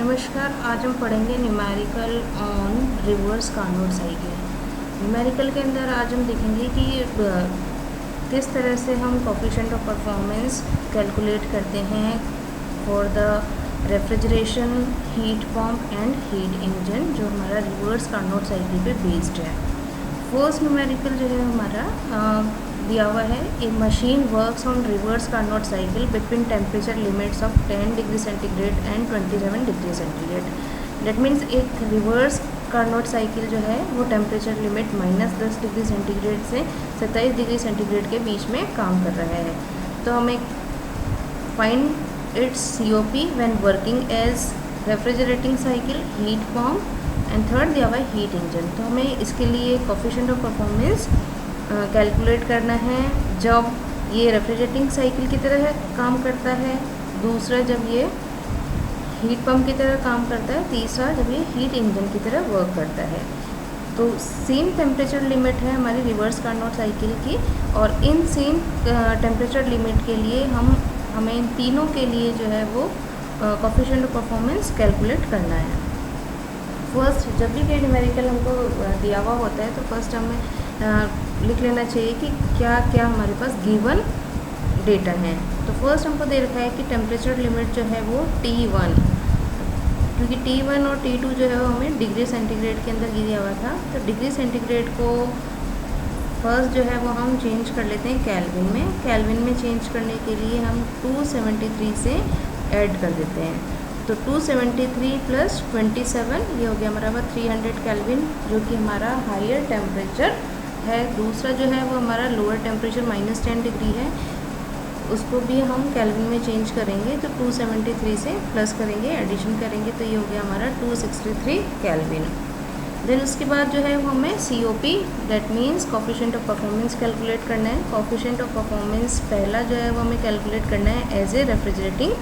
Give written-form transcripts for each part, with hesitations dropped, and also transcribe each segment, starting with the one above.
नमस्कार। आज हम पढ़ेंगे numerical on reverse Carnot cycle. Numerical के अंदर आज हम देखेंगे कि किस तरह से हम कोफिशिएंट ऑफ परफॉर्मेंस कैलकुलेट करते हैं for the refrigeration, heat pump and heat engine, जो हमारा रिवर्स कार्नोट साइकिल पे बेस्ड है। फर्स्ट न्यूमेरिकल जो है हमारा दिया हुआ है, a machine works on reverse Carnot cycle between temperature limits of 10 degree centigrade and 27 degree centigrade. That means एक रिवर्स कार्नोट साइकिल जो है वो टेम्परेचर लिमिट -10 डिग्री सेंटीग्रेड से 27 डिग्री सेंटीग्रेड के बीच में काम कर रहा है। तो हमें find its COP when working as refrigerating cycle, heat pump and third दिया हुआ है हीट इंजन। तो हमें इसके लिए कोफिशिएंट ऑफ परफॉर्मेंस कैलकुलेट करना है जब ये रेफ्रिजरेटिंग साइकिल की तरह काम करता है, दूसरा जब ये हीट पंप की तरह काम करता है, तीसरा जब ये हीट इंजन की तरह वर्क करता है। तो सेम टेम्परेचर लिमिट है हमारी रिवर्स कार्नोट साइकिल की, और इन सेम टेम्परेचर लिमिट के लिए हमें इन तीनों के लिए जो है वो कोफिशिएंट ऑफ परफॉर्मेंस कैलकुलेट करना है। फर्स्ट, जब भी कोई न्यूमेरिकल हमको दिया हुआ होता है तो फर्स्ट हमें लिख लेना चाहिए कि क्या क्या हमारे पास गिवन डेटा है। तो फर्स्ट हमको दे रखा है कि टेम्परेचर लिमिट जो है वो T1, क्योंकि T1 और T2 जो है वो हमें डिग्री सेंटीग्रेड के अंदर दिया हुआ था। तो डिग्री सेंटीग्रेड को फर्स्ट जो है वो हम चेंज कर लेते हैं कैल्विन में। कैल्विन में चेंज करने के लिए हम 273 से ऐड कर देते हैं। तो 273 + 27 ये हो गया हमारा 300 कैल्विन, जो कि हमारा हायर टेम्परेचर है। दूसरा जो है वो हमारा लोअर टेम्परेचर -10 डिग्री है, उसको भी हम कैल्विन में चेंज करेंगे। तो 273 से प्लस करेंगे, एडिशन करेंगे, तो ये हो गया हमारा 263 कैल्विन। देन उसके बाद जो है वो हमें COP that means coefficient of performance calculate करना है। कोफिशिएंट ऑफ परफॉर्मेंस पहला जो है वो हमें कैलकुलेट करना है एज ए रेफ्रिजरेटिंग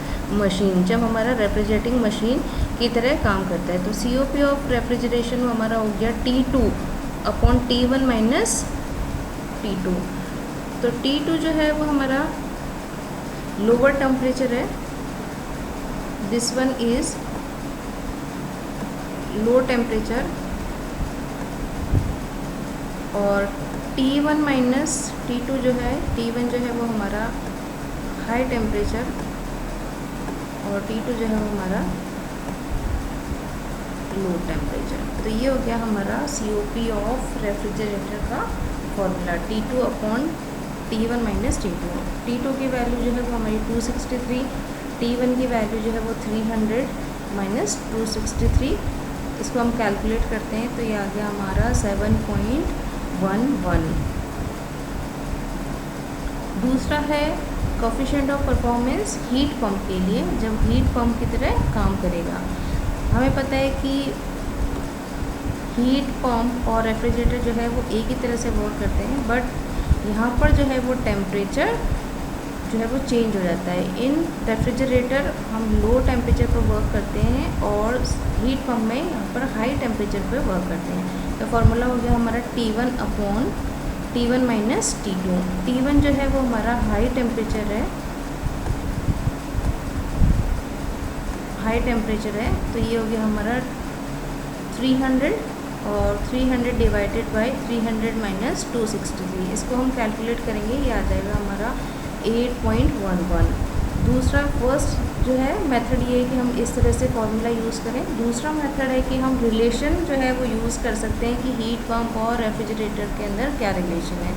मशीन, जब हमारा रेफ्रिजरेटिंग मशीन की तरह काम करता है। तो COP ऑफ रेफ्रिजरेशन हमारा हो गया T2 upon T1 minus T2। तो T2 जो है वो हमारा लोअर टेम्परेचर है, this one is low temperature, और T1 माइनस T2 जो है, T1 जो है वो हमारा हाई टेम्परेचर और T2 जो है वो हमारा लो टेम्परेचर। तो ये हो गया हमारा COP ऑफ रेफ्रिजरेटर का formula, T2 upon T1 minus T2। T2 की वैल्यू जो है वो हमारी 263, T1 की वैल्यू जो है वो 300 माइनस 263। इसको हम कैलकुलेट करते हैं तो ये आ गया हमारा 7.11। दूसरा है coefficient of performance heat pump के लिए, जब हीट पंप की तरह काम करेगा। हमें पता है कि हीट पंप और रेफ्रिजरेटर जो है वो एक ही तरह से वर्क करते हैं, बट यहाँ पर जो है वो टेम्परेचर जो है वो चेंज हो जाता है। इन रेफ्रिजरेटर हम लो टेम्परेचर पर वर्क करते हैं और हीट पंप में यहाँ पर हाई टेम्परेचर पर वर्क करते हैं। तो फार्मूला हो गया हमारा T1 upon T1 minus T2। T1 जो है वो हमारा हाई टेम्परेचर है, तो ये हो गया हमारा 300, और 300 डिवाइडेड बाई 300 माइनस 263। इसको हम कैलकुलेट करेंगे, ये आ जाएगा हमारा 8.11। दूसरा फर्स्ट जो है मेथड ये है कि हम इस तरह से फॉर्मूला यूज़ करें। दूसरा मेथड है कि हम रिलेशन जो है वो यूज़ कर सकते हैं कि हीट पंप और रेफ्रिजरेटर के अंदर क्या रिलेशन है।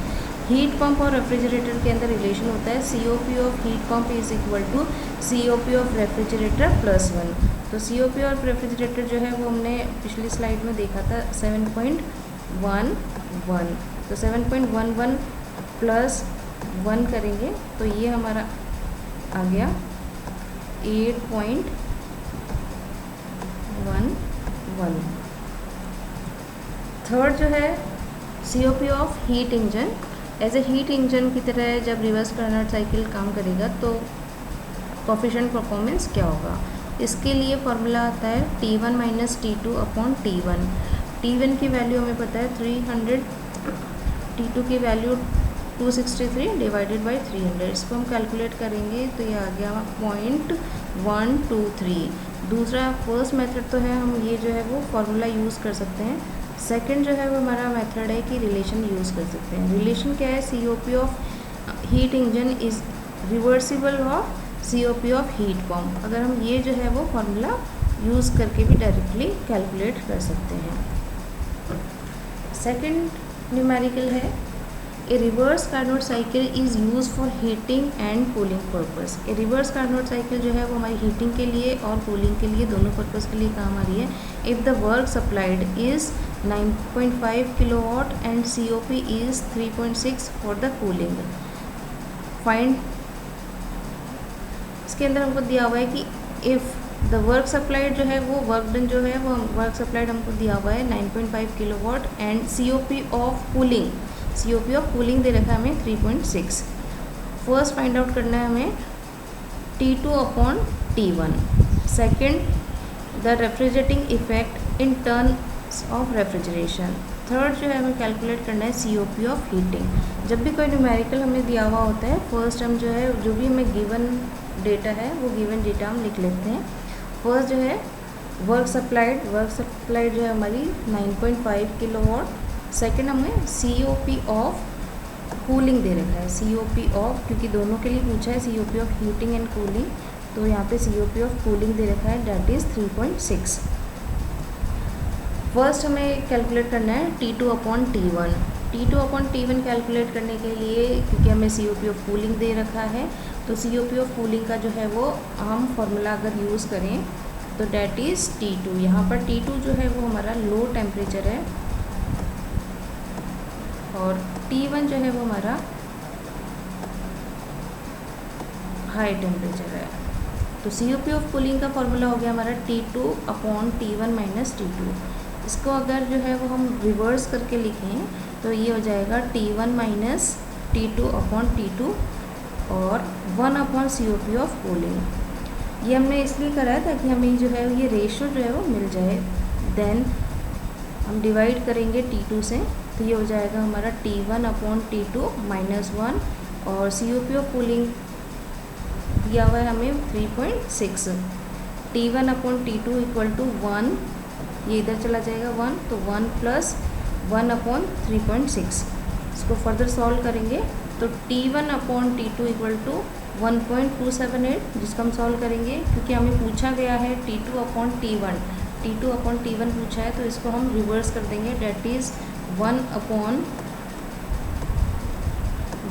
हीट पंप और रेफ्रिजरेटर के अंदर रिलेशन होता है COP of heat pump is equal to COP of refrigerator +1। तो COP ऑफ रेफ्रिजरेटर जो है वो हमने पिछली स्लाइड में देखा था 7.11। तो 7.11 प्लस 1 करेंगे तो ये हमारा आ गया 8.11। थर्ड जो है COP of heat engine, as a heat engine की तरह जब रिवर्स कार्नोट साइकिल काम करेगा तो कोफिशिएंट परफॉर्मेंस क्या होगा। इसके लिए फार्मूला आता है T1 minus T2 upon T1। T1 की वैल्यू हमें पता है 300, T2 की वैल्यू 263 डिवाइडेड बाई 300, इसको हम कैलकुलेट करेंगे तो ये आ गया 0.123। दूसरा फर्स्ट मेथड तो है, हम ये जो है वो फार्मूला यूज़ कर सकते हैं। सेकंड जो है वो हमारा मेथड है कि रिलेशन यूज़ कर सकते हैं। रिलेशन क्या है, COP of heat engine is reversible of COP of heat pump. अगर हम ये जो है वो फार्मूला यूज़ करके भी डायरेक्टली कैलकुलेट कर सकते हैं। सेकंड न्यूमेरिकल है, a reverse Carnot cycle is use for heating and cooling purpose. A reverse Carnot cycle जो है वो हमारी हीटिंग के लिए और कूलिंग के लिए, दोनों पर्पस के लिए काम आ रही है। If the work supplied is 9.5 kilowatt and COP is 3.6 for the cooling. Find, इसके अंदर हमको दिया हुआ है कि इफ़ द वर्क सप्लाइड जो है वो वर्क डन जो है वो वर्क सप्लाइड हमको दिया हुआ है 9.5 kilowatt and COP of cooling, COP of cooling दे रखा है हमें 3.6। फर्स्ट फाइंड आउट करना है हमें T2 upon T1। Second, the refrigerating effect in terms of refrigeration. Third जो है हमें कैलकुलेट करना है COP ऑफ हीटिंग। जब भी कोई न्यूमेरिकल हमें दिया हुआ होता है, फर्स्ट हम जो है जो भी हमें गिवन डेटा है वो गिवन डेटा हम लिख लेते हैं। फर्स्ट जो है वर्क सप्लाइड जो है हमारी 9.5 किलोवाट। सेकेंड हमें COP ऑफ कूलिंग दे रखा है, COP ऑफ, क्योंकि दोनों के लिए पूछा है COP of heating and cooling, तो यहाँ पे COP ऑफ कूलिंग दे रखा है, डैट इज़ 3.6। फर्स्ट हमें कैलकुलेट करना है T2 upon T1। T2 upon T1 calculate करने के लिए, क्योंकि हमें COP ऑफ कूलिंग दे रखा है, तो COP ऑफ कूलिंग का जो है वो हम फार्मूला अगर यूज़ करें तो डैट इज़ T2। यहाँ पर T2 जो है वो हमारा लो टेम्परेचर है और T1 जो है वो हमारा हाई टेम्परेचर है। तो COP ऑफ कूलिंग का फार्मूला हो गया हमारा T2 upon T1 minus T2। इसको अगर जो है वो हम रिवर्स करके लिखें तो ये हो जाएगा T1 minus T2 upon T2 और 1 अपॉन COP ऑफ कूलिंग। ये हमने इसलिए करा है ताकि हमें जो है ये रेशो जो है वो मिल जाए। देन हम डिवाइड करेंगे T2 से, तो ये हो जाएगा हमारा T1 अपॉन T2 माइनस 1 और COP ऑफ कूलिंग दिया हुआ है हमें 3.6। T1 upon T2 equal to 1, ये इधर चला जाएगा 1, तो 1 प्लस 1 अपॉन 3.6। इसको फर्दर सॉल्व करेंगे तो T1 upon T2 equal to 1.278, जिसको हम सॉल्व करेंगे क्योंकि हमें पूछा गया है T2 अपॉन T1 पूछा है, तो इसको हम रिवर्स कर देंगे, डैट इज़ 1 अपॉन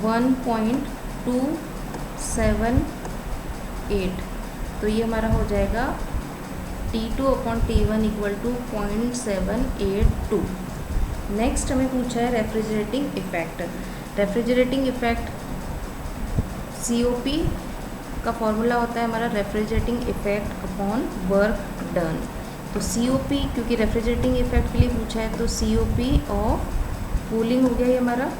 1.278। तो ये हमारा हो जाएगा T2 upon T1 equal to 0.782। Next हमें पूछा है refrigerating effect. Refrigerating effect COP का फॉर्मूला होता है हमारा refrigerating effect upon work done. तो COP, क्योंकि रेफ्रिजरेटिंग इफेक्ट के लिए पूछा है, तो COP ऑफ कूलिंग हो गया ये हमारा।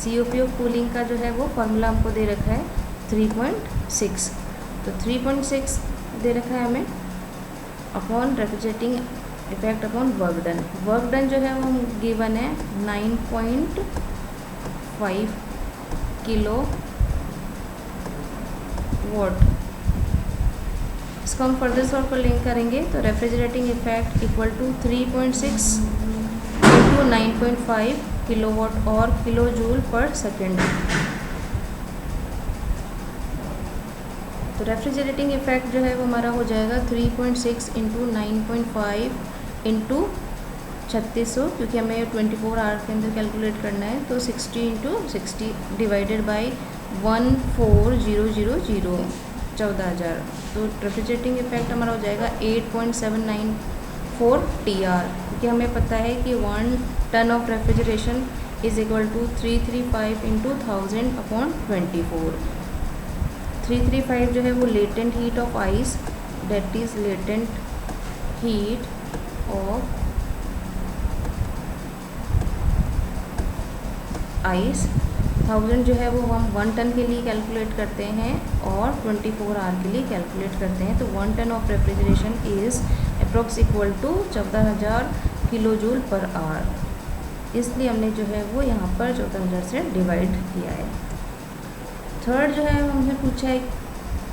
COP ऑफ कूलिंग का जो है वो फार्मूला हमको दे रखा है 3.6, तो 3.6 दे रखा है हमें upon refrigerating effect upon work done. Work done जो है वो गिवन है 9.5 किलो वॉट। इसको हम फर्दर सॉल्व कर लिंक करेंगे तो refrigerating effect equal to 3.6 into 9.5 kilowatt और किलो जूल पर सेकेंड। तो रेफ्रिजरेटिंग इफेक्ट जो है वो हमारा हो जाएगा 3.6 इंटू 9.5 इंटू 3600, क्योंकि हमें 24 आवर के अंदर कैलकुलेट करना है, तो 60 इंटू 60 डिवाइडेड बाई 14000, 14,000। तो रेफ्रिजरेटिंग इफेक्ट हमारा हो जाएगा 8.794 TR, क्योंकि हमें पता है कि 1 ton of refrigeration is equal to 335 इंटू 1000 अपॉन 24। 335 जो है वो latent heat of ice, that is latent heat of ice. 1000 जो है वो हम 1 टन के लिए कैलकुलेट करते हैं और 24 आवर के लिए कैलकुलेट करते हैं। तो 1 ton of refrigeration is approx equal to 14,000 kilo joule per hour. इसलिए हमने जो है वो यहाँ पर 14 से डिवाइड किया है। थर्ड जो है वो हमने पूछा है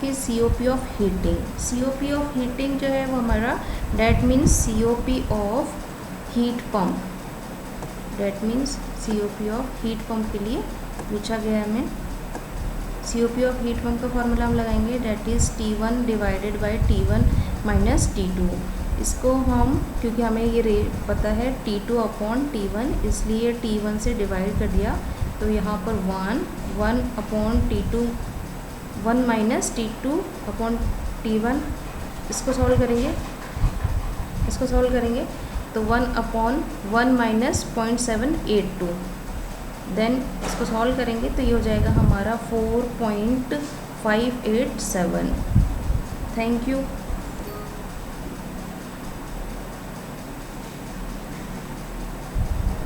कि COP of heating. COP of heating जो है वो हमारा that means COP of heat pump, that means COP of heat pump के लिए पूछा गया हमें। COP ऑफ हीट पंप का फॉर्मूला हम लगाएंगे, that is T1 divided by T1 minus T2। इसको हम, क्योंकि हमें ये रेट पता है T2 अपॉन T1, इसलिए T1 से डिवाइड कर दिया, तो यहाँ पर 1 upon T2, 1 minus T2 upon T1। इसको सॉल्व करेंगे तो 1 अपॉन 1 माइनस 0.782, देन इसको सॉल्व करेंगे तो ये हो जाएगा हमारा 4.587। Thank you.